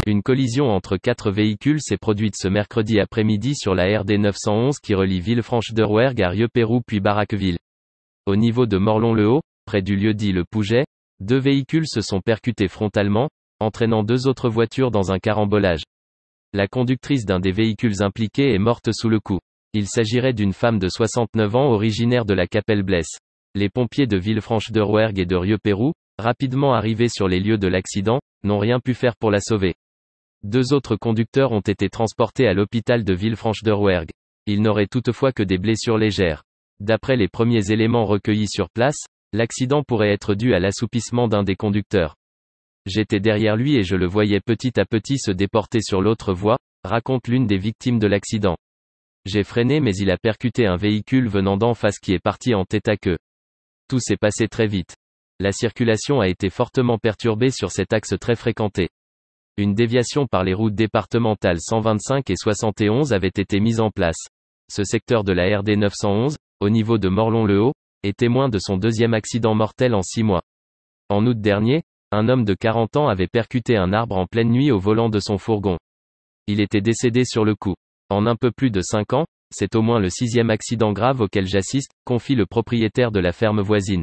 Une collision entre 4 véhicules s'est produite ce mercredi après-midi sur la RD 911 qui relie Villefranche-de-Rouergue à Rieux-Pérou puis Barraqueville. Au niveau de Morlon-le-Haut, près du lieu-dit Le Pouget, 2 véhicules se sont percutés frontalement, entraînant 2 autres voitures dans un carambolage. La conductrice d'un des véhicules impliqués est morte sous le coup. Il s'agirait d'une femme de 69 ans originaire de la Capelle-Blesse. Les pompiers de Villefranche-de-Rouergue et de Rieux-Pérou, rapidement arrivés sur les lieux de l'accident, n'ont rien pu faire pour la sauver. 2 autres conducteurs ont été transportés à l'hôpital de Villefranche-de-Rouergue. Ils n'auraient toutefois que des blessures légères. D'après les premiers éléments recueillis sur place, l'accident pourrait être dû à l'assoupissement d'un des conducteurs. J'étais derrière lui et je le voyais petit à petit se déporter sur l'autre voie, raconte l'une des victimes de l'accident. J'ai freiné mais il a percuté un véhicule venant d'en face qui est parti en tête à queue. Tout s'est passé très vite. La circulation a été fortement perturbée sur cet axe très fréquenté. Une déviation par les routes départementales 125 et 71 avait été mise en place. Ce secteur de la RD 911, au niveau de Morlon-le-Haut, est témoin de son 2e accident mortel en 6 mois. En août dernier, un homme de 40 ans avait percuté un arbre en pleine nuit au volant de son fourgon. Il était décédé sur le coup. En un peu plus de 5 ans, c'est au moins le 6e accident grave auquel j'assiste, confie le propriétaire de la ferme voisine.